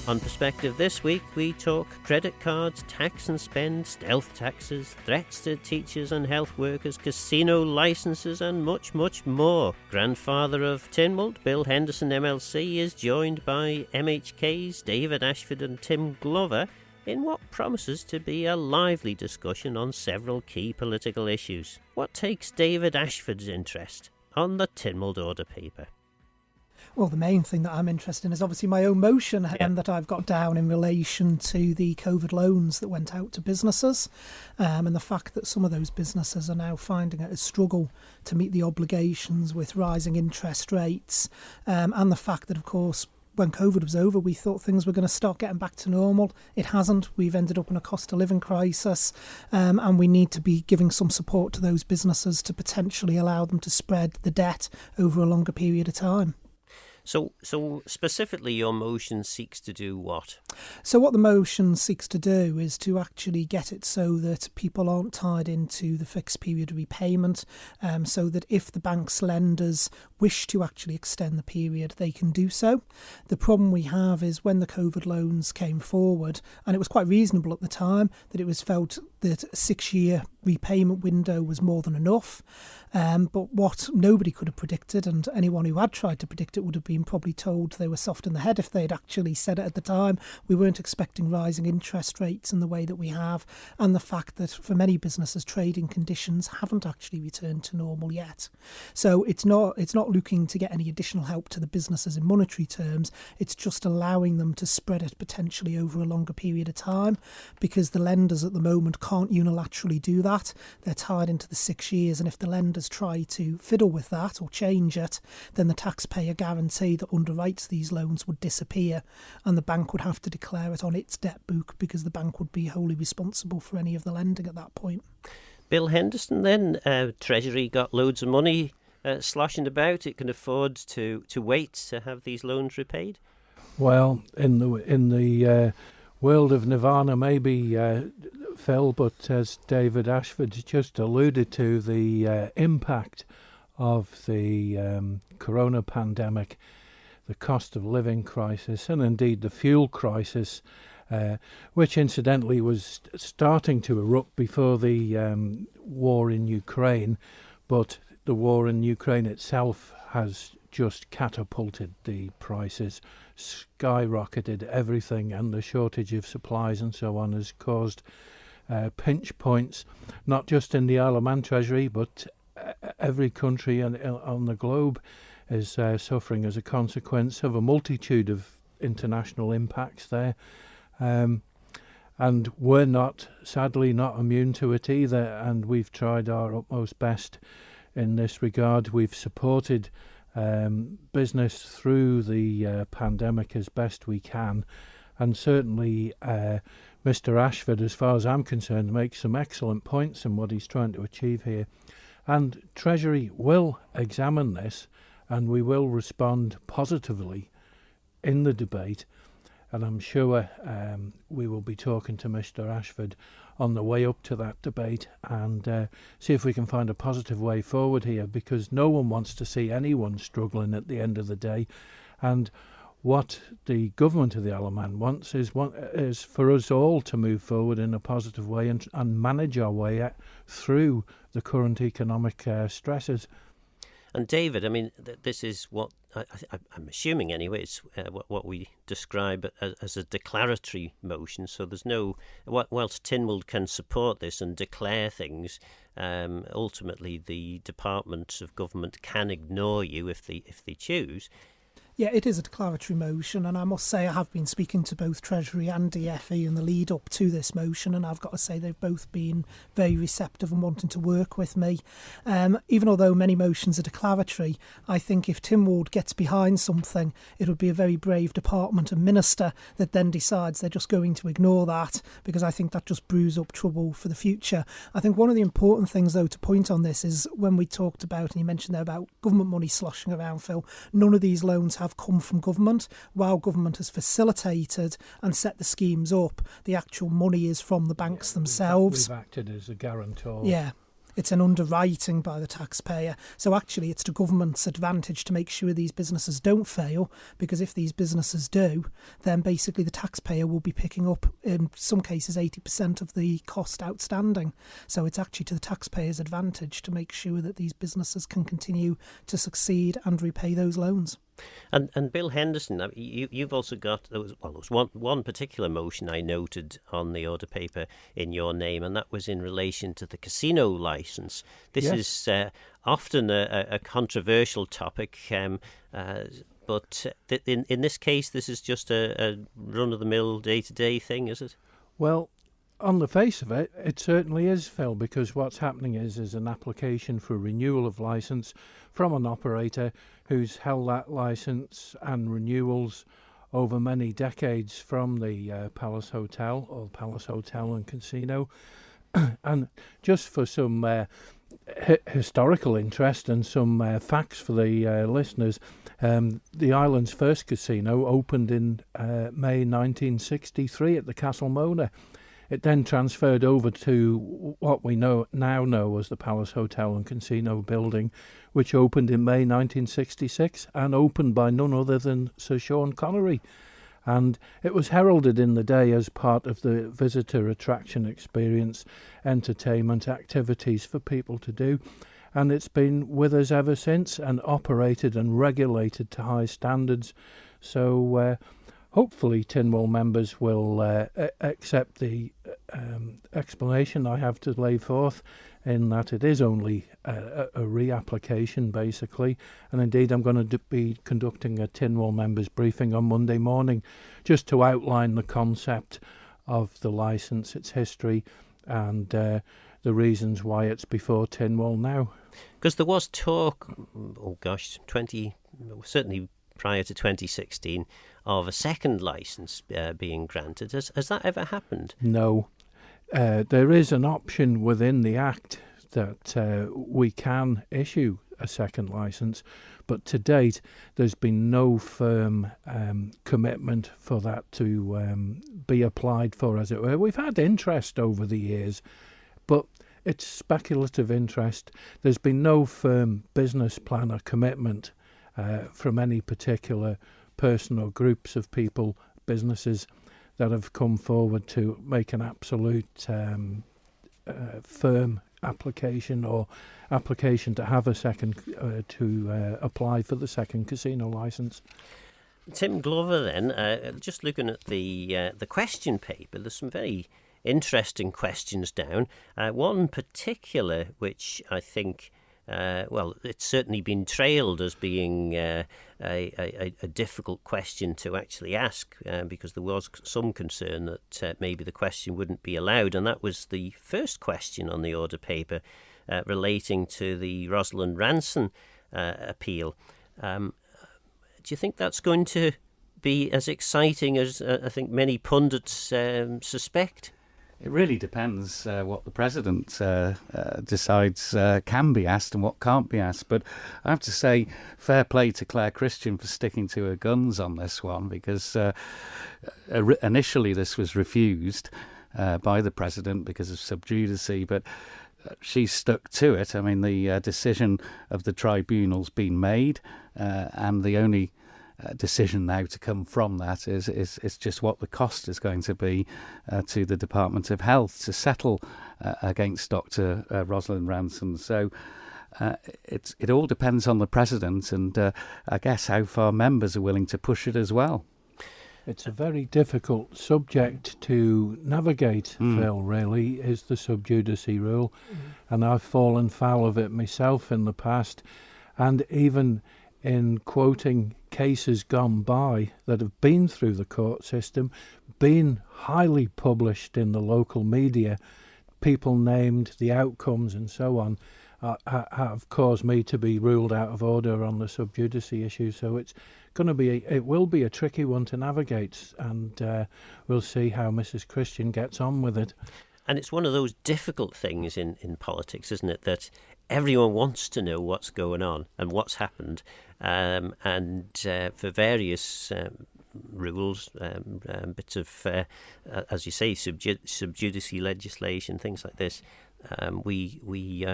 On Perspective this week, we talk credit cards, tax and spend, stealth taxes, threats to teachers and health workers, casino licences and much, much more. Grandfather of Tynwald, Bill Henderson MLC, is joined by MHK's David Ashford and Tim Glover in what promises to be a lively discussion on several key political issues. What takes David Ashford's interest on the Tynwald Order paper? Well, the main thing that I'm interested in is obviously my own motion that I've got down in relation to the COVID loans that went out to businesses, and the fact that some of those businesses are now finding it a struggle to meet the obligations with rising interest rates, and the fact that, of course, when COVID was over, we thought things were going to start getting back to normal. It hasn't. We've ended up in a cost of living crisis, and we need to be giving some support to those businesses to potentially allow them to spread the debt over a longer period of time. So specifically, your motion seeks to do what? So what the motion seeks to do is to actually get it so that people aren't tied into the fixed period repayment, so that if the bank's lenders wish to actually extend the period, they can do so. The problem we have is when the COVID loans came forward, and it was quite reasonable at the time, that it was felt that a 6-year repayment window was more than enough. But what nobody could have predicted, and anyone who had tried to predict it would have been probably told they were soft in the head if they'd actually said it at the time. We weren't expecting rising interest rates in the way that we have, and the fact that for many businesses trading conditions haven't actually returned to normal yet. So it's not looking to get any additional help to the businesses in monetary terms. It's just allowing them to spread it potentially over a longer period of time, because the lenders at the moment can't unilaterally do that. They're tied into the 6 years, and if the lenders try to fiddle with that or change it, then the taxpayer guarantee that underwrites these loans would disappear, and the bank would have to declare it on its debt book, because the bank would be wholly responsible for any of the lending at that point. Bill Henderson then, Treasury got loads of money sloshing about. It can afford to wait to have these loans repaid? Well, in the world of Nirvana, maybe, Phil, but as David Ashford just alluded to, the impact of the corona pandemic, the cost of living crisis, and indeed the fuel crisis, which incidentally was starting to erupt before the war in Ukraine, but the war in Ukraine itself has just catapulted the prices, skyrocketed everything, and the shortage of supplies and so on has caused pinch points, not just in the Isle of Man Treasury, but every country on the globe is suffering as a consequence of a multitude of international impacts there. And we're sadly not immune to it either, and we've tried our utmost best in this regard. We've supported business through the pandemic as best we can, and certainly Mr. Ashford, as far as I'm concerned, makes some excellent points in what he's trying to achieve here. And Treasury will examine this, and we will respond positively in the debate. And I'm sure we will be talking to Mr. Ashford on the way up to that debate and see if we can find a positive way forward here, because no one wants to see anyone struggling at the end of the day. And what the government of the Isle of Man wants is for us all to move forward in a positive way and manage our way through the current economic stresses. And David, I mean, this is what I'm assuming anyway. It's what we describe as a declaratory motion. So there's no, whilst Tynwald can support this and declare things, ultimately the departments of government can ignore you if they choose. Yeah, it is a declaratory motion, and I must say I have been speaking to both Treasury and DFE in the lead up to this motion, and I've got to say they've both been very receptive and wanting to work with me. Even although many motions are declaratory, I think if Tynwald gets behind something, it would be a very brave department and minister that then decides they're just going to ignore that, because I think that just brews up trouble for the future. I think one of the important things, though, to point on this is when we talked about, and you mentioned there about government money sloshing around, Phil, none of these loans have come from government. While government has facilitated and set the schemes up, the actual money is from the banks themselves. We've acted as a guarantor. Yeah. It's an underwriting by the taxpayer. So actually it's the government's advantage to make sure these businesses don't fail, because if these businesses do, then basically the taxpayer will be picking up, in some cases, 80% of the cost outstanding. So it's actually to the taxpayer's advantage to make sure that these businesses can continue to succeed and repay those loans. And Bill Henderson, you've also got, there was one particular motion I noted on the order paper in your name, and that was in relation to the casino licence. This is often a controversial topic, but in this case, this is just a run-of-the-mill, day-to-day thing, is it? Well, on the face of it, it certainly is, Phil, because what's happening is an application for renewal of licence from an operator who's held that licence and renewals over many decades from the Palace Hotel or Palace Hotel and Casino. And just for some historical interest and some facts for the listeners, the island's first casino opened in May 1963 at the Castle Mona. It then transferred over to what we now know as the Palace Hotel and Casino building, which opened in May 1966 and opened by none other than Sir Sean Connery. And it was heralded in the day as part of the visitor attraction experience, entertainment activities for people to do. And it's been with us ever since and operated and regulated to high standards. So hopefully Tynwald members will accept the explanation I have to lay forth, in that it is only a reapplication, basically. And indeed, I'm going to be conducting a Tynwald members briefing on Monday morning just to outline the concept of the licence, its history, and the reasons why it's before Tynwald now. Because there was talk, certainly prior to 2016, of a second licence being granted. Has that ever happened? No. There is an option within the Act that we can issue a second licence, but to date there's been no firm commitment for that to be applied for, as it were. We've had interest over the years, but it's speculative interest. There's been no firm business plan or commitment from any particular person or groups of people, businesses, that have come forward to make an absolute firm application or application to have a second, to apply for the second casino licence. Tim Glover, then, just looking at the question paper, there's some very interesting questions down. One particular, which I think, it's certainly been trailed as being a difficult question to actually ask, because there was some concern that maybe the question wouldn't be allowed, and that was the first question on the order paper relating to the Rosalind Ranson appeal. Do you think that's going to be as exciting as I think many pundits suspect? It really depends what the President decides can be asked and what can't be asked. But I have to say, fair play to Claire Christian for sticking to her guns on this one, because initially this was refused by the President because of sub judice, but she stuck to it. I mean, the decision of the tribunal's been made, and the only decision now to come from that is just what the cost is going to be to the Department of Health to settle against Dr. Rosalind Ranson. So it all depends on the President, and I guess how far members are willing to push it as well. It's a very difficult subject to navigate, Phil, really, is the sub judice rule. And I've fallen foul of it myself in the past, and even in quoting cases gone by that have been through the court system, been highly published in the local media, people named, the outcomes and so on, have caused me to be ruled out of order on the sub judice issue. So it will be a tricky one to navigate, and we'll see how Mrs. Christian gets on with it. And it's one of those difficult things in politics, isn't it, that everyone wants to know what's going on and what's happened, and for various rules, bits of, as you say, sub judice legislation, things like this, we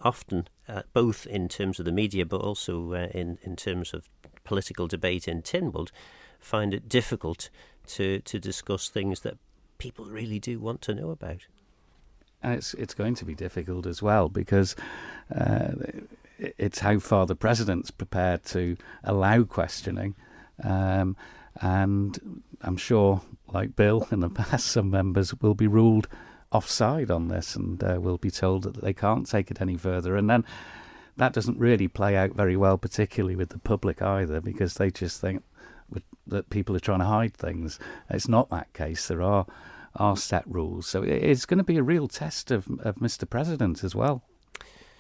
often, both in terms of the media but also in terms of political debate in Tynwald, find it difficult to discuss things that people really do want to know about. And it's going to be difficult as well, because it's how far the president's prepared to allow questioning. And I'm sure, like Bill in the past, some members will be ruled offside on this and will be told that they can't take it any further. And then that doesn't really play out very well, particularly with the public either, because they just think that people are trying to hide things. It's not that case. There are set rules. So it's going to be a real test of Mr. President as well.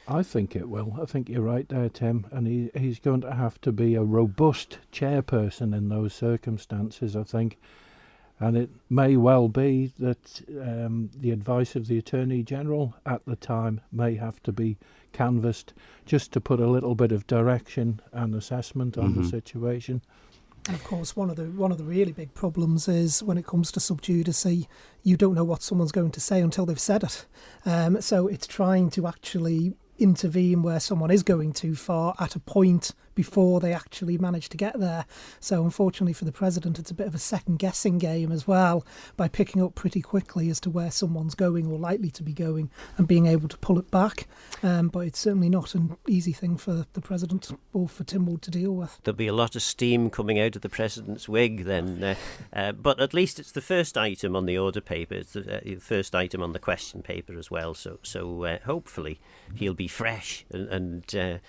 I think it will. I think you're right there, Tim. And he's going to have to be a robust chairperson in those circumstances, I think. And it may well be that the advice of the Attorney General at the time may have to be canvassed just to put a little bit of direction and assessment on the situation. And of course, one of the really big problems is when it comes to sub judice, you don't know what someone's going to say until they've said it. So it's trying to actually intervene where someone is going too far at a point before they actually manage to get there. So unfortunately for the president, it's a bit of a second-guessing game as well, by picking up pretty quickly as to where someone's going or likely to be going and being able to pull it back. But it's certainly not an easy thing for the president or for Tynwald to deal with. There'll be a lot of steam coming out of the president's wig then. But at least it's the first item on the order paper. It's the first item on the question paper as well. So hopefully he'll be fresh and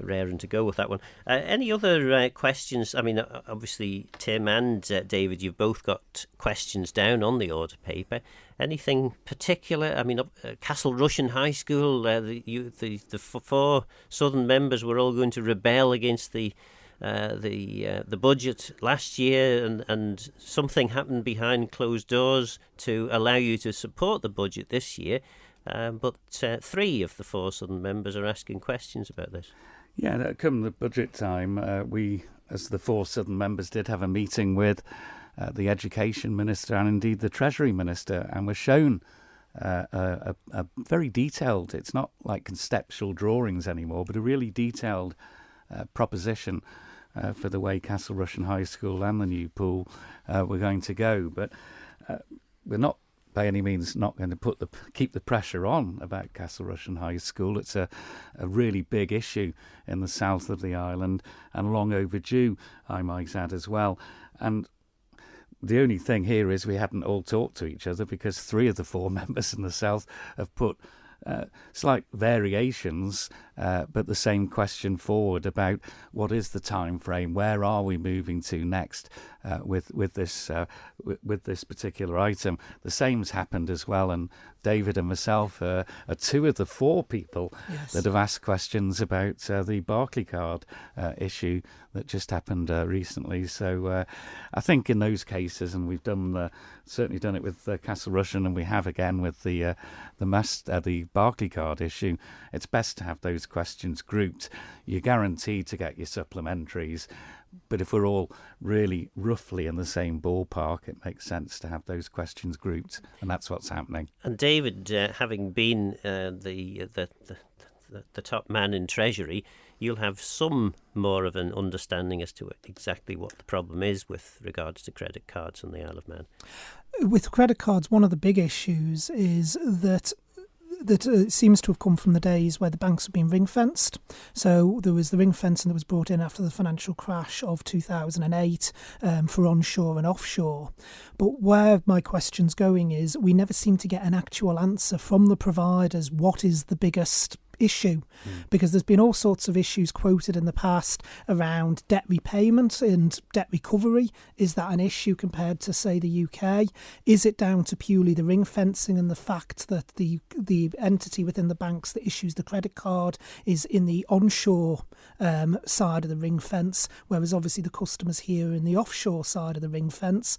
raring to go with that one. Any other questions? I mean, obviously, Tim and David, you've both got questions down on the order paper. Anything particular? I mean, Castle Rushen High School, the four Southern members were all going to rebel against the budget last year, and something happened behind closed doors to allow you to support the budget this year. But three of the four Southern members are asking questions about this. Yeah, come the budget time, we, as the four Southern members, did have a meeting with the Education Minister and indeed the Treasury Minister, and were shown a very detailed, it's not like conceptual drawings anymore, but a really detailed proposition for the way Castle Rushen High School and the new pool were going to go. But we're not by any means not going to keep the pressure on about Castle Rushen High School. It's a really big issue in the south of the island and long overdue, I might add as well. And the only thing here is we hadn't all talked to each other, because three of the four members in the south have put slight variations, but the same question forward about what is the time frame, where are we moving to next with this particular item. The same's happened as well, and David and myself are two of the four people that have asked questions about the Barclaycard issue that just happened recently. So I think in those cases, and we've certainly done it with Castle Rushen, and we have again with the Barclaycard issue, it's best to have those questions grouped. You're guaranteed to get your supplementaries, but if we're all really roughly in the same ballpark, it makes sense to have those questions grouped, and that's what's happening. And David, having been the top man in Treasury, you'll have some more of an understanding as to exactly what the problem is with regards to credit cards on the Isle of Man. With credit cards, one of the big issues is that seems to have come from the days where the banks have been ring-fenced. So there was the ring-fencing that was brought in after the financial crash of 2008 for onshore and offshore. But where my question's going is we never seem to get an actual answer from the providers. What is the biggest issue? Because there's been all sorts of issues quoted in the past around debt repayment and debt recovery. Is that an issue compared to, say, the UK? Is it down to purely the ring fencing and the fact that the entity within the banks that issues the credit card is in the onshore side of the ring fence, whereas obviously the customers here are in the offshore side of the ring fence?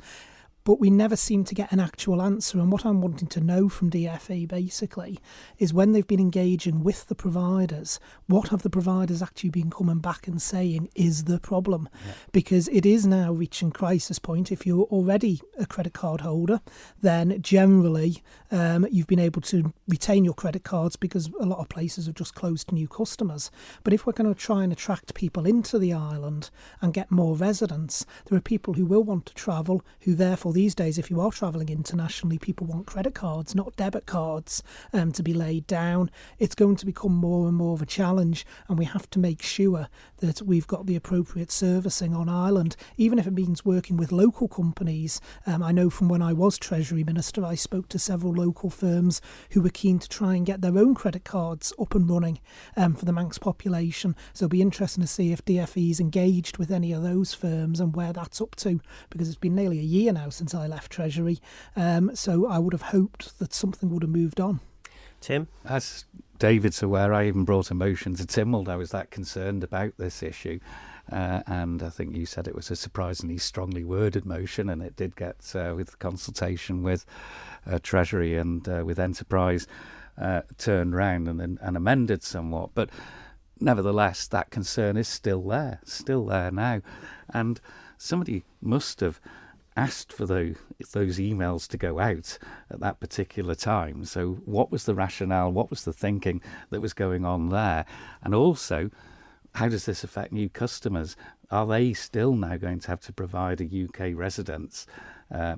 but we never seem to get an actual answer. And what I'm wanting to know from DFE basically is when they've been engaging with the providers, what have the providers actually been coming back and saying is the problem? Yeah. Because it is now reaching crisis point. If you're already a credit card holder, then generally you've been able to retain your credit cards because a lot of places have just closed to new customers. But if we're going to try and attract people into the island and get more residents, there are people who will want to travel, who therefore these days, if you are travelling internationally, people want credit cards, not debit cards, to be laid down. It's going to become more and more of a challenge, and we have to make sure that we've got the appropriate servicing on Ireland, even if it means working with local companies. I know from when I was Treasury Minister, I spoke to several local firms who were keen to try and get their own credit cards up and running for the Manx population. So it'll be interesting to see if DFE is engaged with any of those firms and where that's up to, because it's been nearly a year now since I left Treasury. So I would have hoped that something would have moved on. Tim? As David's aware, I even brought a motion to Tynwald. I was that concerned about this issue. And I think you said it was a surprisingly strongly worded motion, and it did get, with consultation with Treasury and with Enterprise, turned round and amended somewhat. But nevertheless, that concern is still there now. And somebody must have asked for those emails to go out at that particular time. So what was the rationale? What was the thinking that was going on there? And also, how does this affect new customers? Are they still now going to have to provide a UK residence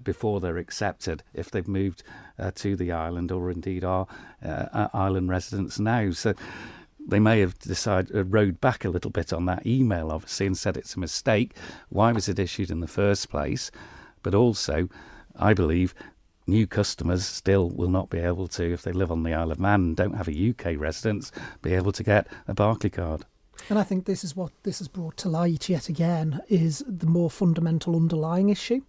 before they're accepted if they've moved to the island, or indeed are island residents now? So they may have rode back a little bit on that email, obviously, and said it's a mistake. Why was it issued in the first place? But also, I believe new customers still will not be able to, if they live on the Isle of Man and don't have a UK residence, be able to get a Barclaycard. And I think this is what this has brought to light yet again, is the more fundamental underlying issue,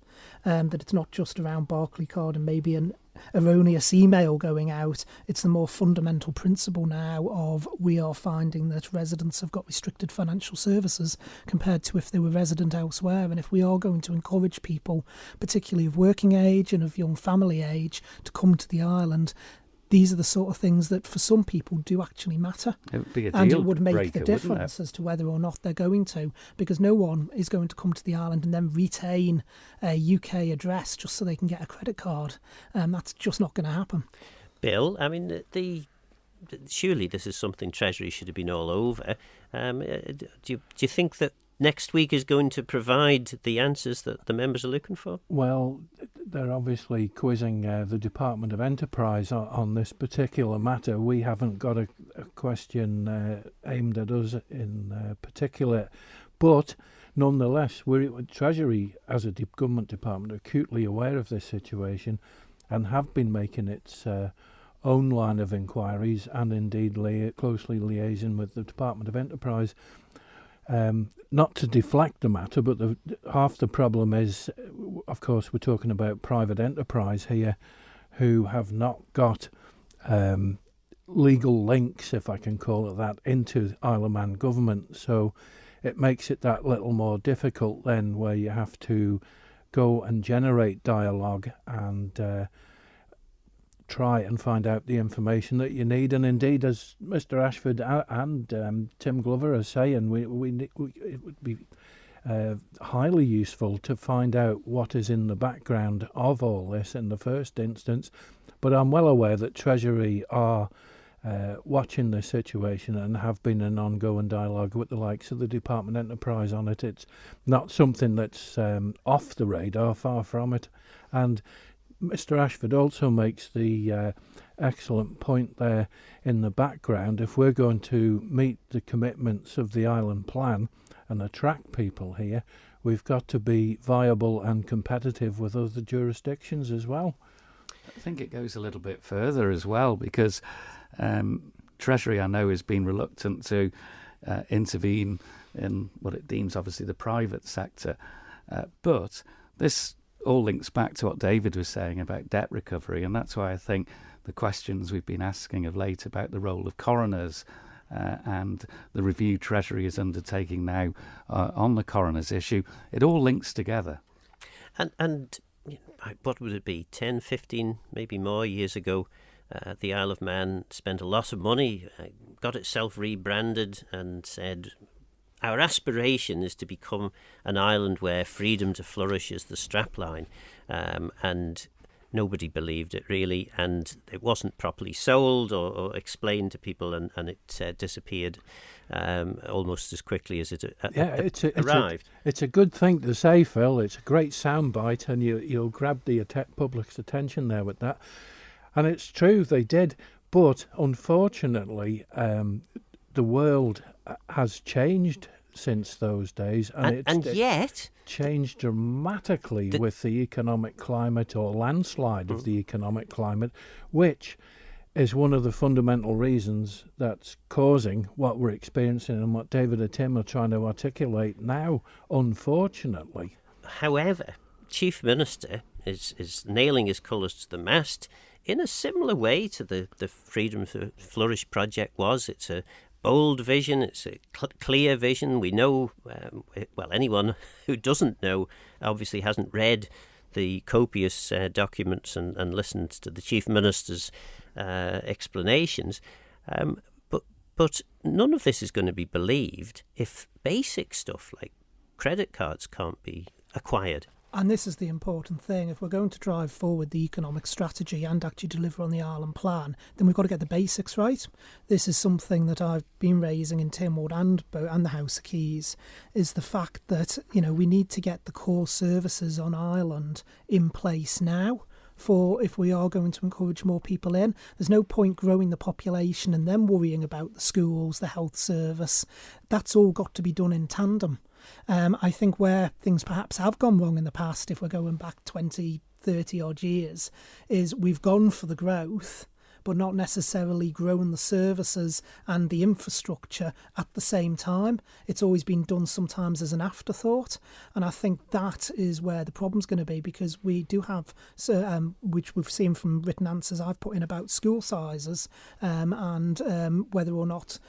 that it's not just around Barclaycard and maybe an erroneous email going out. It's the more fundamental principle now of we are finding that residents have got restricted financial services compared to if they were resident elsewhere. And if we are going to encourage people, particularly of working age and of young family age, to come to the island, these are the sort of things that for some people do actually matter. It would be a and deal it would make breaker, the difference as to whether or not they're going to, because no one is going to come to the island and then retain a UK address just so they can get a credit card. That's just not going to happen. Bill, I mean, surely this is something Treasury should have been all over. Do you think that next week is going to provide the answers that the members are looking for? Well, they're obviously quizzing the Department of Enterprise on this particular matter. We haven't got a question aimed at us in particular, but nonetheless, Treasury, as a government department, are acutely aware of this situation and have been making its own line of inquiries and indeed closely liaising with the Department of Enterprise. Not to deflect the matter, but half the problem is, of course, we're talking about private enterprise here who have not got legal links, if I can call it that, into Isle of Man government. So it makes it that little more difficult then, where you have to go and generate dialogue and try and find out the information that you need. And indeed, as Mr. Ashford and Tim Glover are saying, it would be highly useful to find out what is in the background of all this in the first instance. But I'm well aware that Treasury are watching this situation and have been in ongoing dialogue with the likes of the Department of Enterprise on it. It's not something that's off the radar, far from it. And Mr. Ashford also makes the excellent point there in the background. If we're going to meet the commitments of the island plan and attract people here, we've got to be viable and competitive with other jurisdictions as well. I think it goes a little bit further as well, because Treasury, I know, has been reluctant to intervene in what it deems obviously the private sector. But this all links back to what David was saying about debt recovery, and that's why I think the questions we've been asking of late about the role of coroners and the review Treasury is undertaking now on the coroners issue, it all links together. And what would it be, 10, 15, maybe more years ago, the Isle of Man spent a lot of money, got itself rebranded and said, our aspiration is to become an island where freedom to flourish is the strapline. And nobody believed it, really, and it wasn't properly sold or explained to people, and it disappeared almost as quickly as it arrived. It's a good thing to say, Phil. It's a great soundbite, and you'll grab the public's attention there with that. And it's true, they did, but unfortunately, the world has changed since those days, and yet changed dramatically with the economic climate, or landslide of the economic climate, which is one of the fundamental reasons that's causing what we're experiencing and what David and Tim are trying to articulate now, unfortunately. However, Chief Minister is nailing his colours to the mast in a similar way to the Freedom to Flourish project was. It's a bold vision, it's a clear vision. We know, anyone who doesn't know obviously hasn't read the copious documents and listened to the Chief Minister's explanations. But none of this is going to be believed if basic stuff like credit cards can't be acquired. And this is the important thing. If we're going to drive forward the economic strategy and actually deliver on the Island Plan, then we've got to get the basics right. This is something that I've been raising in Tynwald and the House of Keys, is the fact that, we need to get the core services on Ireland in place now. For if we are going to encourage more people in, there's no point growing the population and then worrying about the schools, the health service. That's all got to be done in tandem. I think where things perhaps have gone wrong in the past, if we're going back 20, 30 odd years, is we've gone for the growth, but not necessarily grown the services and the infrastructure at the same time. It's always been done sometimes as an afterthought. And I think that is where the problem's going to be, because we do have, which we've seen from written answers I've put in about school sizes and whether or not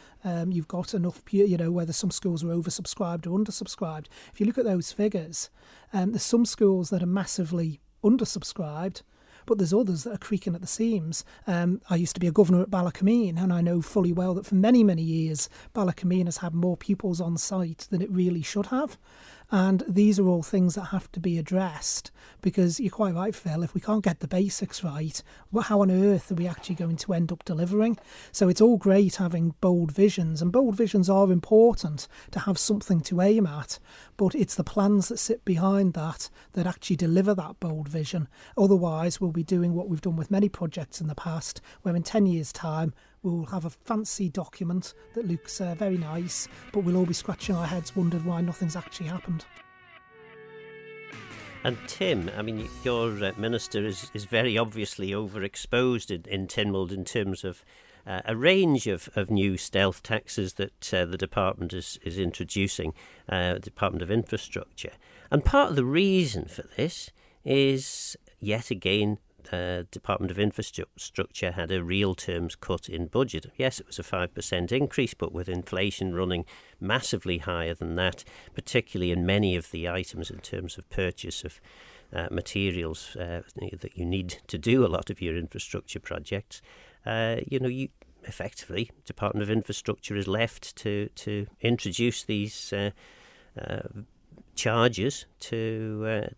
you've got enough, whether some schools are oversubscribed or undersubscribed. If you look at those figures, there's some schools that are massively undersubscribed, but there's others that are creaking at the seams. I used to be a governor at Ballacameen, and I know fully well that for many, many years, Ballacameen has had more pupils on site than it really should have. And these are all things that have to be addressed, because you're quite right, Phil, if we can't get the basics right, how on earth are we actually going to end up delivering? So it's all great having bold visions, and bold visions are important to have something to aim at, but it's the plans that sit behind that actually deliver that bold vision. Otherwise, we'll be doing what we've done with many projects in the past, where in 10 years' time, we'll have a fancy document that looks very nice, but we'll all be scratching our heads wondering why nothing's actually happened. And Tim, your minister is very obviously overexposed in Tynwald in terms of a range of new stealth taxes that the department is introducing, the Department of Infrastructure. And part of the reason for this is, yet again, Department of Infrastructure had a real terms cut in budget. Yes, it was a 5% increase, but with inflation running massively higher than that, particularly in many of the items in terms of purchase of materials that you need to do a lot of your infrastructure projects, you effectively, Department of Infrastructure is left to introduce these charges to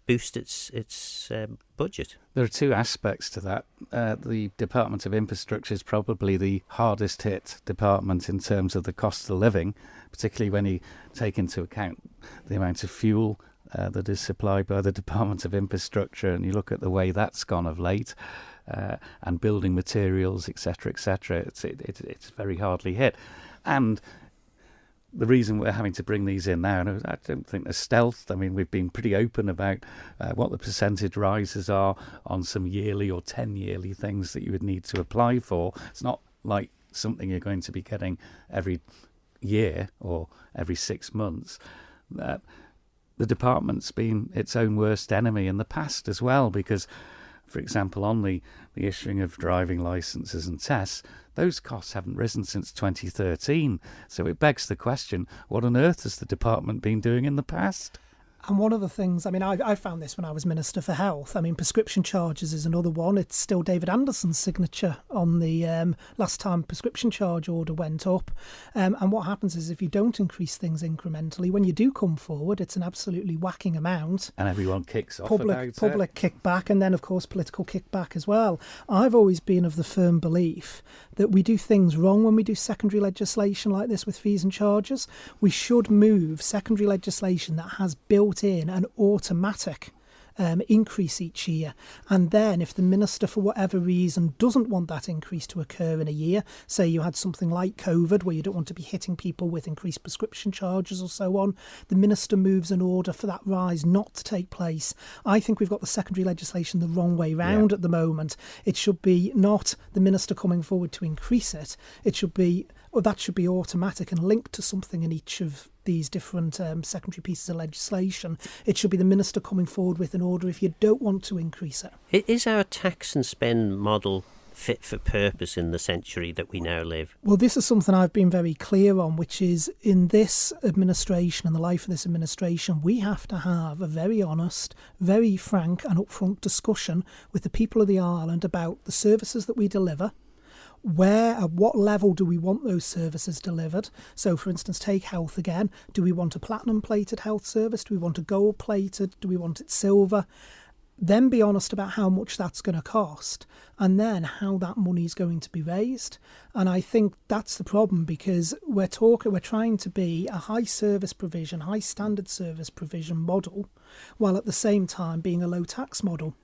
boost its budget. There are two aspects to that. The Department of Infrastructure is probably the hardest hit department in terms of the cost of living, particularly when you take into account the amount of fuel that is supplied by the Department of Infrastructure, and you look at the way that's gone of late, and building materials, etc., etc. It's very hardly hit. And the reason we're having to bring these in now, and I don't think they're stealth. We've been pretty open about what the percentage rises are on some yearly or 10-yearly things that you would need to apply for. It's not like something you're going to be getting every year or every 6 months. The department's been its own worst enemy in the past as well, because, for example, on the issuing of driving licences and tests, those costs haven't risen since 2013. So it begs the question, what on earth has the department been doing in the past? And one of the things, I mean, I found this when I was Minister for Health. I mean, prescription charges is another one. It's still David Anderson's signature on the last time prescription charge order went up. And what happens is if you don't increase things incrementally, when you do come forward, it's an absolutely whacking amount. And everyone kicks off Public kickback, and then, of course, political kickback as well. I've always been of the firm belief that we do things wrong when we do secondary legislation like this with fees and charges. We should move secondary legislation that has built in an automatic increase each year, and then if the minister for whatever reason doesn't want that increase to occur in a year, say you had something like COVID where you don't want to be hitting people with increased prescription charges or so on, the minister moves an order for that rise not to take place. I think we've got the secondary legislation the wrong way round at the moment. It should be not the minister coming forward to increase it. It should be, or that should be automatic and linked to something in each of these different secondary pieces of legislation. It should be the minister coming forward with an order if you don't want to increase it. Is our tax and spend model fit for purpose in the century that we now live? Well, this is something I've been very clear on, which is in this administration and the life of this administration, we have to have a very honest, very frank and upfront discussion with the people of the island about the services that we deliver. Where, at what level do we want those services delivered? So, for instance, take health again. Do we want a platinum-plated health service? Do we want a gold-plated? Do we want it silver? Then be honest about how much that's going to cost, and then how that money is going to be raised. And I think that's the problem, because we're trying to be a high service provision, high standard service provision model, while at the same time being a low tax model.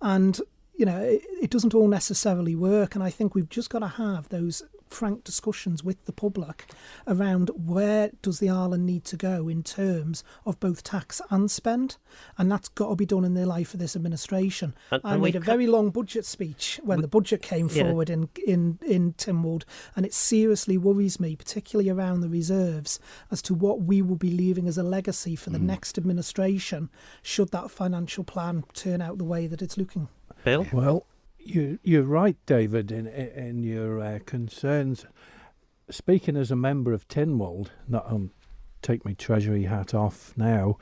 And you know, it doesn't all necessarily work, and I think we've just got to have those frank discussions with the public around where does the island need to go in terms of both tax and spend, and that's got to be done in the life of this administration. I made a very long budget speech when the budget came forward in Tynwald, and it seriously worries me, particularly around the reserves, as to what we will be leaving as a legacy for the next administration should that financial plan turn out the way that it's looking. Bill? Well, you're right, David, in your concerns. Speaking as a member of Tynwald, take my Treasury hat off now,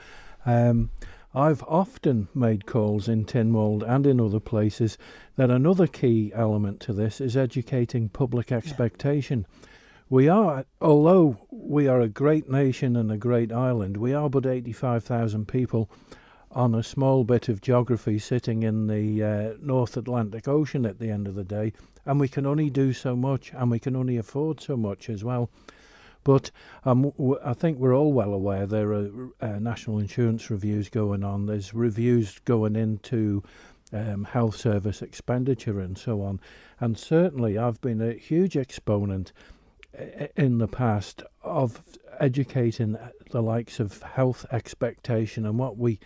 I've often made calls in Tynwald and in other places that another key element to this is educating public expectation. Although we are a great nation and a great island, we are but 85,000 people on a small bit of geography sitting in the North Atlantic Ocean at the end of the day, and we can only do so much, and we can only afford so much as well. But I think we're all well aware there are national insurance reviews going on, there's reviews going into health service expenditure and so on, and certainly I've been a huge exponent in the past of educating the likes of health expectation and what we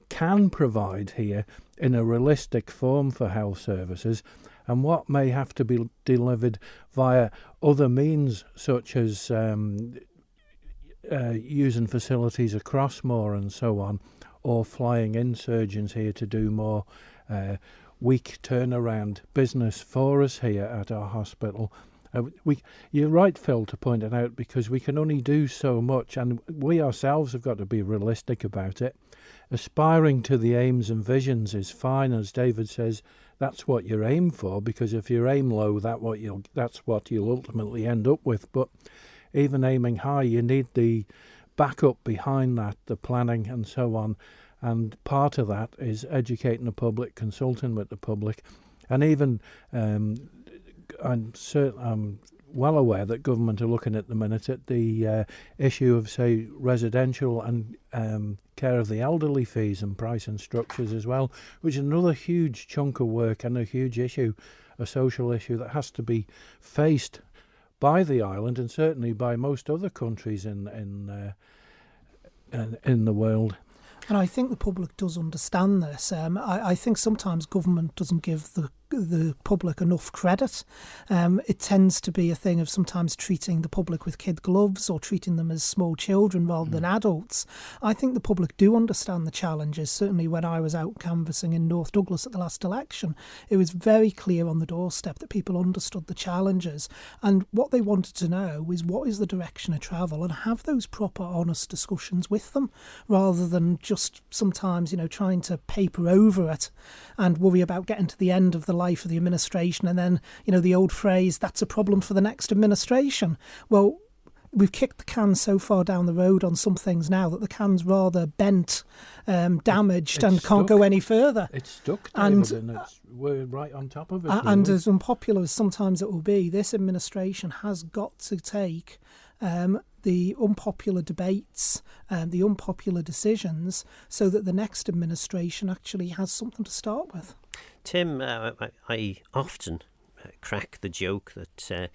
can provide here in a realistic form for health services, and what may have to be delivered via other means, such as using facilities across more and so on, or flying in surgeons here to do more week turnaround business for us here at our hospital. You're right, Phil, to point it out, because we can only do so much, and we ourselves have got to be realistic about it. Aspiring to the aims and visions is fine, as David says. That's what you aim for, because if you aim low, that's what you'll ultimately end up with. But even aiming high, you need the backup behind that, the planning and so on. And part of that is educating the public, consulting with the public, and even I'm well aware that government are looking at the minute at the issue of, say, residential and care of the elderly fees and pricing structures as well, which is another huge chunk of work and a huge issue, a social issue that has to be faced by the island and certainly by most other countries in the world. And I think the public does understand this. I think sometimes government doesn't give the the public enough credit. It tends to be a thing of sometimes treating the public with kid gloves or treating them as small children rather than adults. I think the public do understand the challenges. Certainly when I was out canvassing in North Douglas at the last election, it was very clear on the doorstep that people understood the challenges, and what they wanted to know is what is the direction of travel, and have those proper honest discussions with them, rather than just sometimes trying to paper over it and worry about getting to the end of the life of the administration, and then the old phrase, that's a problem for the next administration. Well, we've kicked the can so far down the road on some things now that the can's rather bent, damaged, and can't go any further. It's stuck, David, and we're right on top of it. And as unpopular as sometimes it will be, this administration has got to take the unpopular debates, the unpopular decisions, so that the next administration actually has something to start with. Tim, I often crack the joke that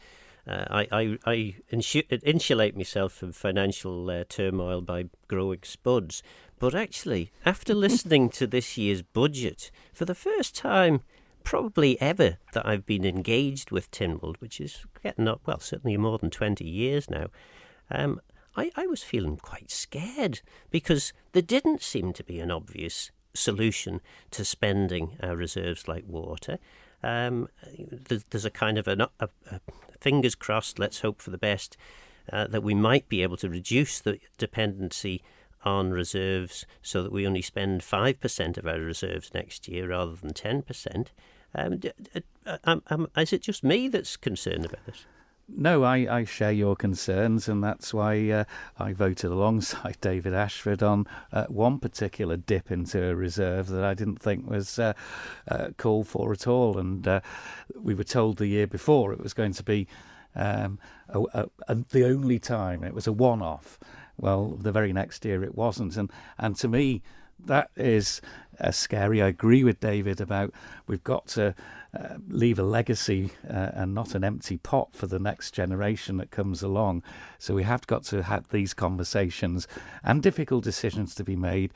I insulate myself from financial turmoil by growing spuds. But actually, after listening to this year's budget, for the first time probably ever that I've been engaged with Tynwald, which is getting up, well, certainly more than 20 years now, I was feeling quite scared, because there didn't seem to be an obvious solution to spending our reserves like water. There's a kind of a fingers crossed, let's hope for the best, that we might be able to reduce the dependency on reserves so that we only spend 5% of our reserves next year rather than 10%. Is it just me that's concerned about this? No, I share your concerns, and that's why I voted alongside David Ashford on one particular dip into a reserve that I didn't think was called for at all. And we were told the year before it was going to be the only time. It was a one-off. Well, the very next year it wasn't. And to me, that is scary. I agree with David about we've got to leave a legacy and not an empty pot for the next generation that comes along. So we have got to have these conversations and difficult decisions to be made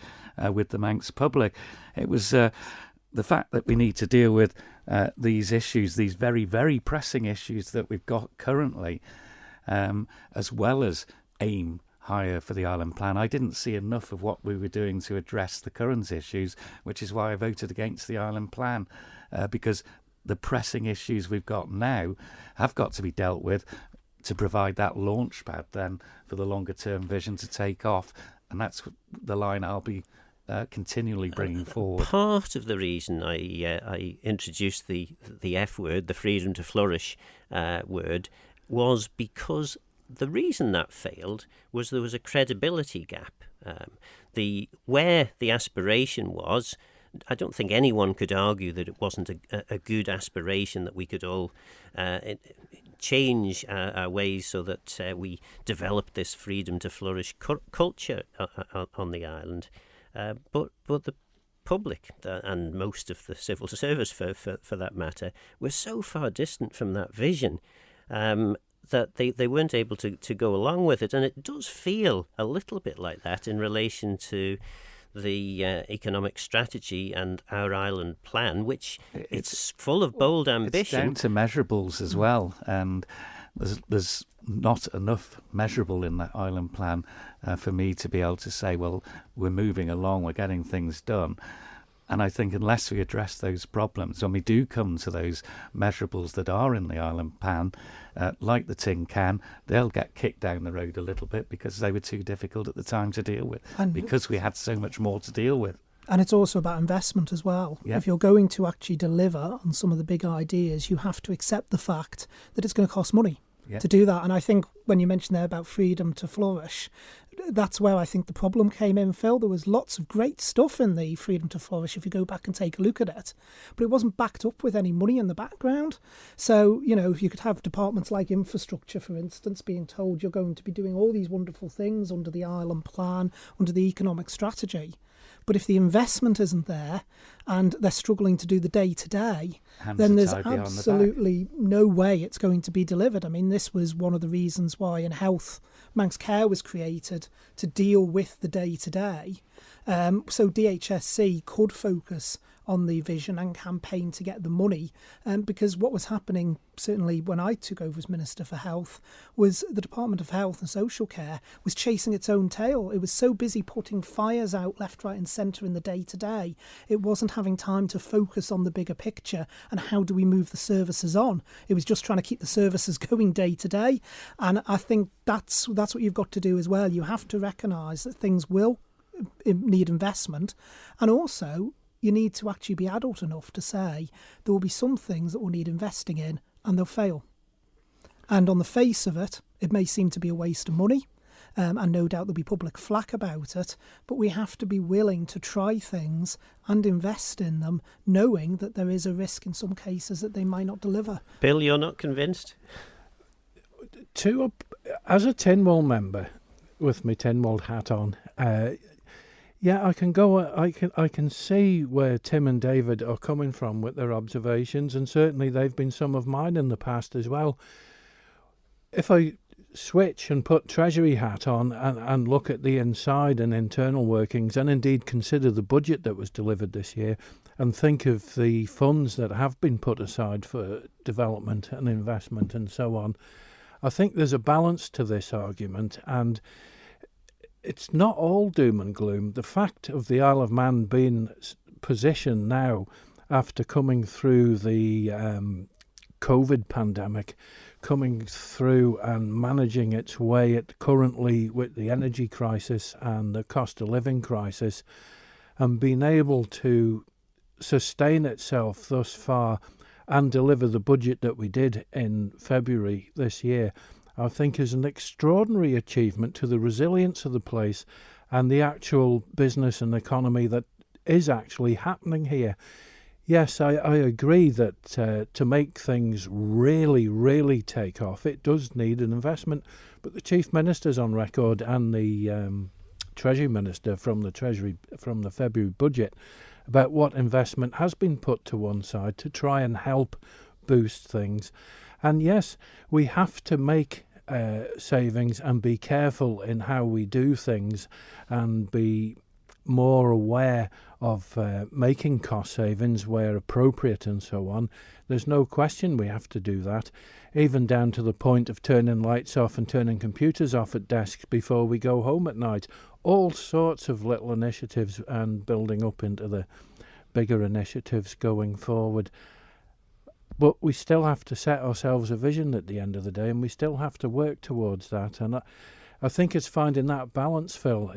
with the Manx public. It was the fact that we need to deal with these issues, these very, very pressing issues that we've got currently, as well as aim higher for the Island Plan. I didn't see enough of what we were doing to address the current issues, which is why I voted against the Island Plan, because the pressing issues we've got now have got to be dealt with to provide that launch pad then for the longer term vision to take off. And that's the line I'll be continually bringing forward. Part of the reason I introduced the F word, the freedom to flourish word, was because the reason that failed was there was a credibility gap. Where the aspiration was, I don't think anyone could argue that it wasn't a good aspiration, that we could all change our ways so that we develop this freedom to flourish culture on the island. But the public and most of the civil service, for that matter, were so far distant from that vision that they weren't able to go along with it. And it does feel a little bit like that in relation to the economic strategy and our island plan, which it's full of bold ambition. It's down to measurables as well, and there's not enough measurable in that island plan for me to be able to say, well, we're moving along, we're getting things done. And I think unless we address those problems, when we do come to those measurables that are in the island plan, like the tin can, they'll get kicked down the road a little bit because they were too difficult at the time to deal with, because we had so much more to deal with. And it's also about investment as well. Yep. If you're going to actually deliver on some of the big ideas, you have to accept the fact that it's going to cost money. Yep. To do that. And I think when you mentioned there about freedom to flourish, that's where I think the problem came in, Phil. There was lots of great stuff in the freedom to flourish if you go back and take a look at it, but it wasn't backed up with any money in the background. So, if you could have departments like infrastructure, for instance, being told you're going to be doing all these wonderful things under the island plan, under the economic strategy, but if the investment isn't there and they're struggling to do the day-to-day, then there's absolutely no way it's going to be delivered. I mean, this was one of the reasons why in health, Manx Care was created to deal with the day-to-day. So DHSC could focus on the vision and campaign to get the money, because what was happening, certainly when I took over as Minister for Health, was the Department of Health and Social Care was chasing its own tail. It was so busy putting fires out left, right and centre in the day-to-day, it wasn't having time to focus on the bigger picture and how do we move the services on. It was just trying to keep the services going day-to-day, and I think that's what you've got to do as well. You have to recognise that things will need investment, and also you need to actually be adult enough to say there will be some things that will need investing in and they'll fail. And on the face of it, it may seem to be a waste of money, and no doubt there'll be public flack about it, but we have to be willing to try things and invest in them, knowing that there is a risk in some cases that they might not deliver. Bill, you're not convinced? As a Tynwald member, with my Tynwald hat on, yeah, I can see where Tim and David are coming from with their observations, and certainly they've been some of mine in the past as well. If I switch and put Treasury hat on and look at the inside and internal workings, and indeed consider the budget that was delivered this year, and think of the funds that have been put aside for development and investment and so on, I think there's a balance to this argument, and it's not all doom and gloom. The fact of the Isle of Man being positioned now after coming through the COVID pandemic, coming through and managing its way currently with the energy crisis and the cost of living crisis, and being able to sustain itself thus far and deliver the budget that we did in February this year, I think is an extraordinary achievement to the resilience of the place and the actual business and economy that is actually happening here. Yes, I agree that to make things really, really take off, it does need an investment. But the Chief Minister's on record and the Treasury Minister from the February budget about what investment has been put to one side to try and help boost things. And yes, we have to make savings and be careful in how we do things and be more aware of making cost savings where appropriate and so on. There's no question we have to do that, even down to the point of turning lights off and turning computers off at desks before we go home at night. All sorts of little initiatives and building up into the bigger initiatives going forward. But we still have to set ourselves a vision at the end of the day, and we still have to work towards that. And I think it's finding that balance, Phil.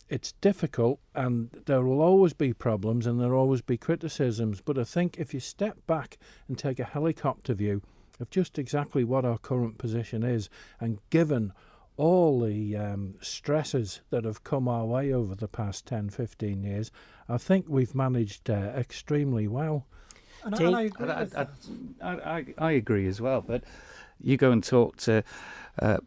It's difficult, and there will always be problems and there will always be criticisms. But I think if you step back and take a helicopter view of just exactly what our current position is, and given all the stresses that have come our way over the past 10, 15 years, I think we've managed extremely well. And I agree with that. I agree as well, but you go and talk to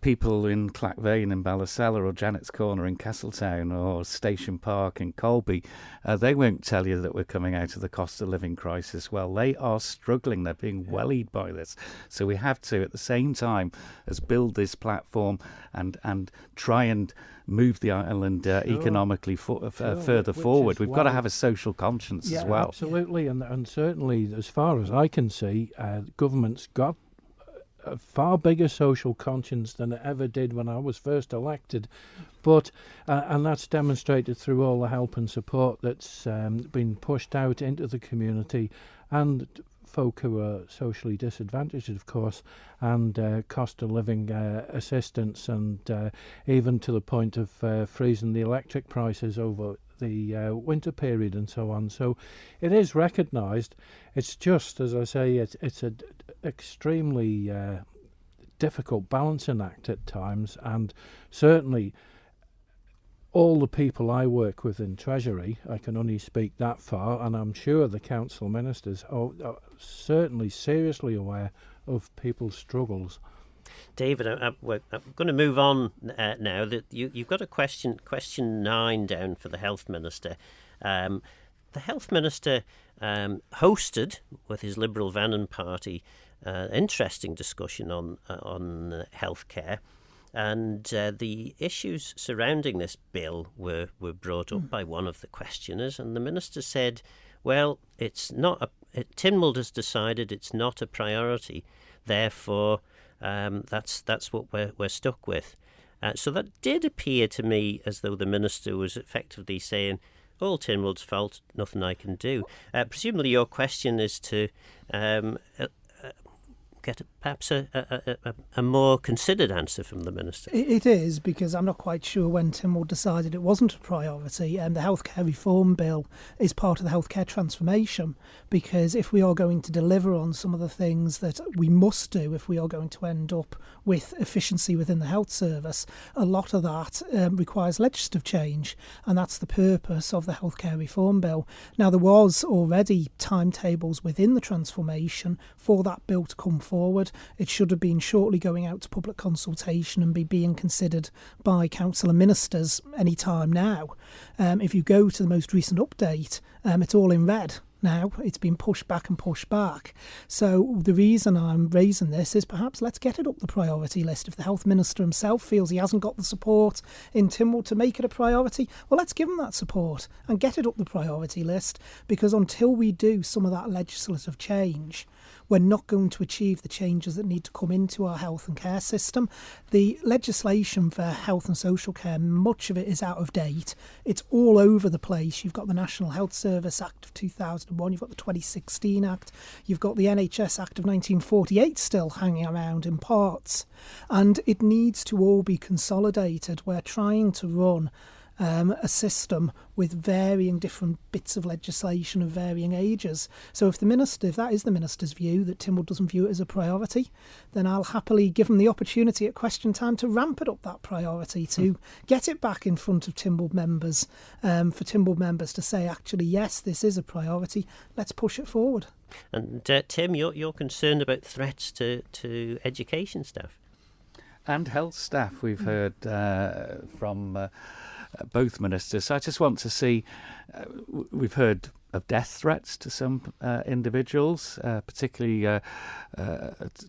people in Clackvane and Ballasella or Janet's Corner in Castletown or Station Park in Colby, they won't tell you that we're coming out of the cost of living crisis. Well, they are struggling. They're being wellied by this. So we have to, at the same time as build this platform and try and move the island economically further forward, we've got to have a social conscience as well. Absolutely, and certainly, as far as I can see, government's got a far bigger social conscience than it ever did when I was first elected, but and that's demonstrated through all the help and support that's been pushed out into the community, and folk who are socially disadvantaged, of course, and cost of living assistance, and even to the point of freezing the electric prices over the winter period and so on. So it is recognised. It's just, as I say, it's a extremely difficult balancing act at times, and certainly all the people I work with in Treasury, I can only speak that far, and I'm sure the council ministers are certainly seriously aware of people's struggles. David, I'm going to move on now. That you've got a question 9 down for the Health Minister. The Health Minister hosted, with his Liberal Vannon Party, interesting discussion on healthcare, and the issues surrounding this bill were brought up by one of the questioners, and the Minister said, well, it's not Tynwald has decided it's not a priority, therefore that's what we're stuck with. So that did appear to me as though the minister was effectively saying, all Tynwald's fault, nothing I can do. Presumably your question is to get perhaps a more considered answer from the minister. It is, because I'm not quite sure when Tynwald decided it wasn't a priority. The Healthcare Reform Bill is part of the healthcare transformation, because if we are going to deliver on some of the things that we must do, if we are going to end up with efficiency within the health service, a lot of that requires legislative change, and that's the purpose of the Healthcare Reform Bill. Now, there was already timetables within the transformation for that bill to come forward. It should have been shortly going out to public consultation and be being considered by council and ministers any time now. If you go to the most recent update, it's all in red. Now it's been pushed back and pushed back. So the reason I'm raising this is perhaps let's get it up the priority list. If the health minister himself feels he hasn't got the support in Tynwald to make it a priority, well, let's give him that support and get it up the priority list, because until we do some of that legislative change, we're not going to achieve the changes that need to come into our health and care system. The legislation for health and social care, much of it is out of date. It's all over the place. You've got the National Health Service Act of 2001, you've got the 2016 Act, you've got the NHS Act of 1948 still hanging around in parts. And it needs to all be consolidated. We're trying to run a system with varying different bits of legislation of varying ages. So if that is the minister's view, that Tynwald doesn't view it as a priority, then I'll happily give him the opportunity at question time to ramp it up that priority, to get it back in front of Tynwald members, for Tynwald members to say, actually, yes, this is a priority, let's push it forward. And Tim, you're concerned about threats to education staff? And health staff, we've heard from both ministers. So I just want to see, we've heard of death threats to some individuals, particularly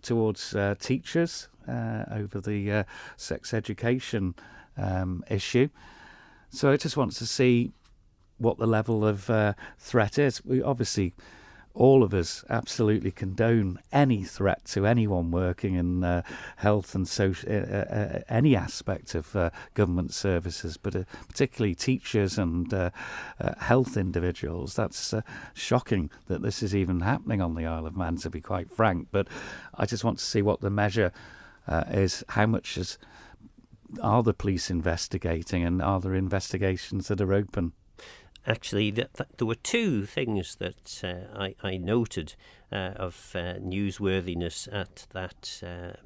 towards teachers over the sex education issue. So I just want to see what the level of threat is. We obviously, all of us absolutely condone any threat to anyone working in health and social, any aspect of government services, but particularly teachers and health individuals. That's shocking that this is even happening on the Isle of Man, to be quite frank. But I just want to see what the measure is. How much are the police investigating, and are there investigations that are open? Actually, there were two things that I noted of newsworthiness at that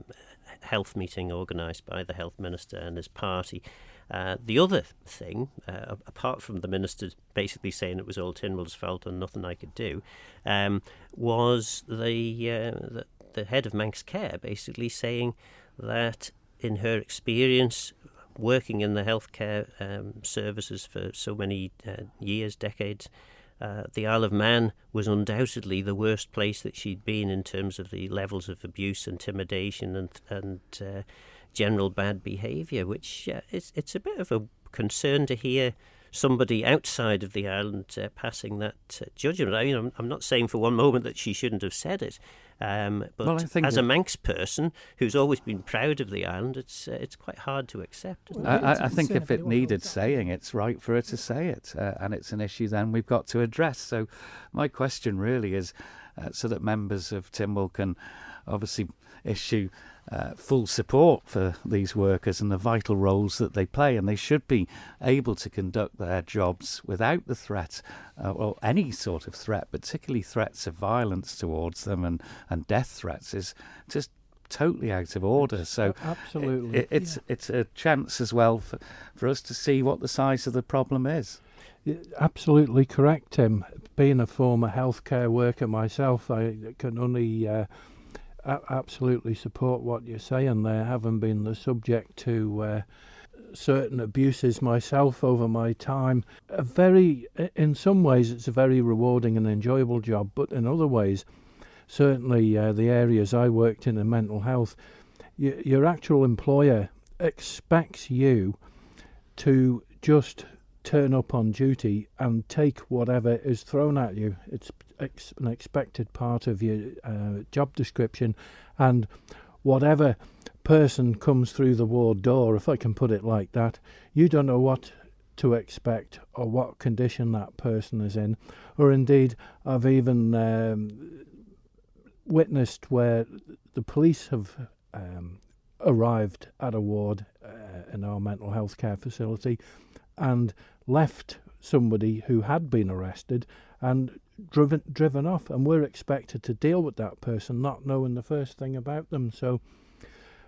health meeting organised by the health minister and his party. The other thing, apart from the minister basically saying it was all Tynwald's fault and nothing I could do, was the head of Manx Care basically saying that in her experience working in the healthcare services for so many years, decades, the Isle of Man was undoubtedly the worst place that she'd been in terms of the levels of abuse, intimidation and general bad behaviour, which it's a bit of a concern to hear somebody outside of the island passing that judgment. I'm not saying for one moment that she shouldn't have said it, but as a Manx person who's always been proud of the island, it's quite hard to accept. I think if it needed saying, it's right for her to say it, and it's an issue then we've got to address. So my question really is, so that members of Tynwald can obviously issue full support for these workers and the vital roles that they play, and they should be able to conduct their jobs without the threat or any sort of threat, particularly threats of violence towards them and death threats is just totally out of order. So absolutely, it's a chance as well for us to see what the size of the problem is. Absolutely correct, Tim. Being a former healthcare worker myself, I can only absolutely support what you're saying there, having been the subject to certain abuses myself over my time. In some ways it's a very rewarding and enjoyable job, but in other ways, certainly the areas I worked in mental health, your actual employer expects you to just turn up on duty and take whatever is thrown at you. It's an expected part of your job description, and whatever person comes through the ward door, if I can put it like that, you don't know what to expect or what condition that person is in. Or indeed, I've even witnessed where the police have arrived at a ward in our mental health care facility and left somebody who had been arrested and driven off, and we're expected to deal with that person not knowing the first thing about them. So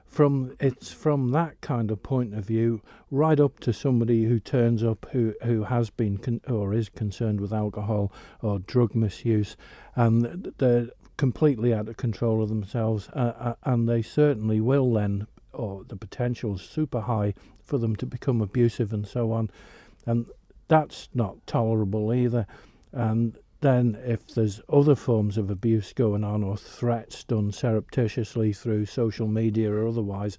from that kind of point of view right up to somebody who turns up who has been or is concerned with alcohol or drug misuse, and they're completely out of control of themselves, and they certainly will then, or the potential's super high for them to become abusive and so on, and that's not tolerable either. And then if there's other forms of abuse going on or threats done surreptitiously through social media or otherwise,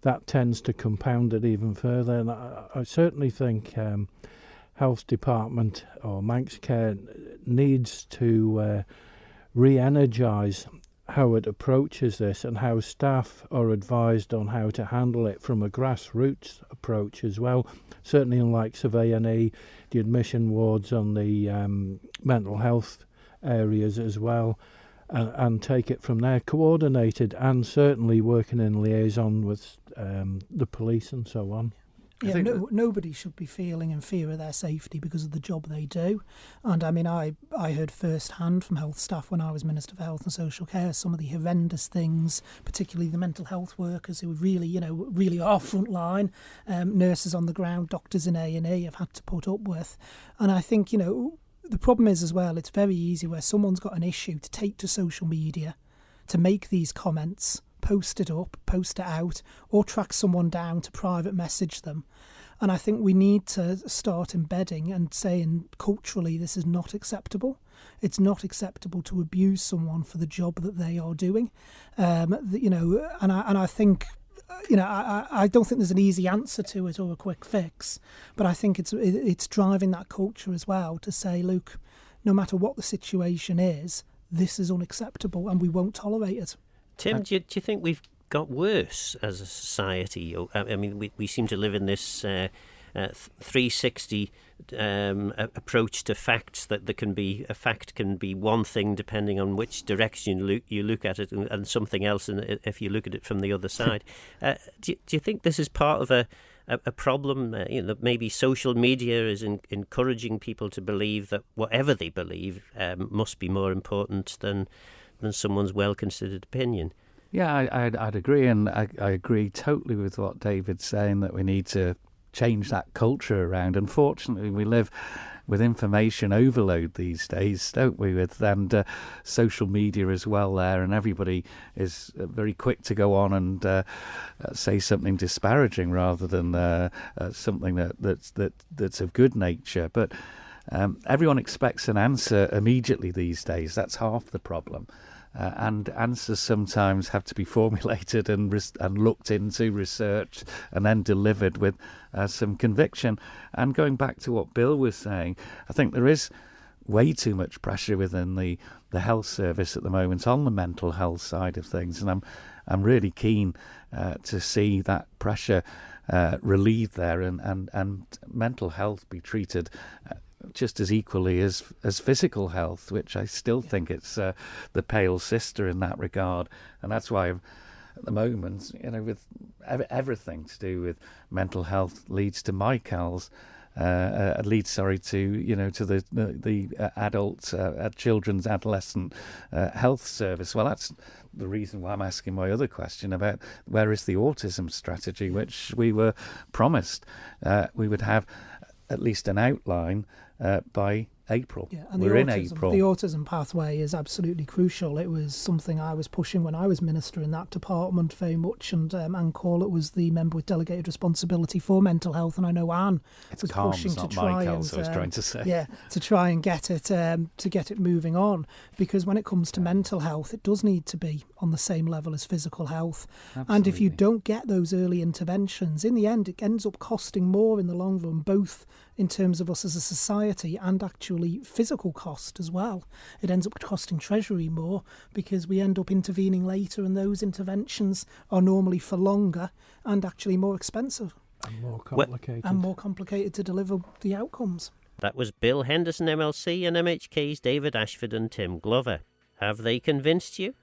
that tends to compound it even further. And I certainly think Health Department or Manx Care needs to re-energise how it approaches this and how staff are advised on how to handle it from a grassroots approach as well. Certainly in likes of A&E, the admission wards on the mental health areas as well, and take it from there, coordinated and certainly working in liaison with the police and so on. Yeah, nobody should be feeling in fear of their safety because of the job they do. And I mean, I heard firsthand from health staff when I was Minister for Health and Social Care some of the horrendous things, particularly the mental health workers who really are frontline, nurses on the ground, doctors in A&E have had to put up with. And I think, the problem is as well, it's very easy where someone's got an issue to take to social media, to make these comments, post it up, post it out, or track someone down to private message them. And I think we need to start embedding and saying culturally this is not acceptable. It's not acceptable to abuse someone for the job that they are doing. And I think, I don't think there's an easy answer to it or a quick fix, but I think it's driving that culture as well to say, look, no matter what the situation is, this is unacceptable and we won't tolerate it. Tim, do you think we've got worse as a society? I mean, we seem to live in this 360 approach to facts, that a fact can be one thing depending on which direction you look at it, and something else if you look at it from the other side. Do you think this is part of a problem? That maybe social media is encouraging people to believe that whatever they believe must be more important than someone's well-considered opinion. Yeah, I'd agree, and I agree totally with what David's saying, that we need to change that culture around. Unfortunately, we live with information overload these days, don't we? And social media as well there, and everybody is very quick to go on and say something disparaging rather than something that's of good nature. But everyone expects an answer immediately these days. That's half the problem. And answers sometimes have to be formulated and looked into, researched, and then delivered with some conviction. And going back to what Bill was saying, I think there is way too much pressure within the health service at the moment on the mental health side of things, and I'm really keen to see that pressure relieved there, and mental health be treated just as equally as physical health, which I still think it's the pale sister in that regard. And that's why at the moment, with everything to do with mental health leads to MyCALS, leads to the adult children's adolescent health service. Well, that's the reason why I'm asking my other question about where is the autism strategy, which we were promised we would have at least an outline by April. Yeah, and We're in April. The autism pathway is absolutely crucial. It was something I was pushing when I was minister in that department very much, and Anne Corlett was the member with delegated responsibility for mental health, and I know Anne was pushing to try and I was trying to say. Yeah, to try and get it moving on, because when it comes to mental health, it does need to be on the same level as physical health. Absolutely. And if you don't get those early interventions, in the end, it ends up costing more in the long run, both in terms of us as a society and actually physical cost as well. It ends up costing Treasury more because we end up intervening later, and those interventions are normally for longer and actually more expensive. And more complicated. And more complicated to deliver the outcomes. That was Bill Henderson MLC and MHK's David Ashford and Tim Glover. Have they convinced you?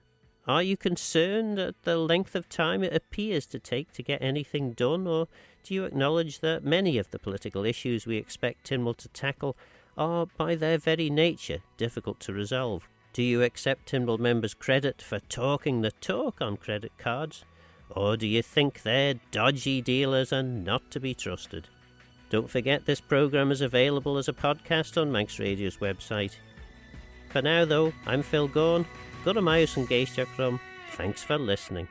Are you concerned at the length of time it appears to take to get anything done, or do you acknowledge that many of the political issues we expect Tynwald to tackle are, by their very nature, difficult to resolve? Do you accept Tynwald members' credit for talking the talk on credit cards, or do you think they're dodgy dealers and not to be trusted? Don't forget this programme is available as a podcast on Manx Radio's website. For now, though, I'm Phil Gorn. Go to Myos and Geistchakram. Thanks for listening.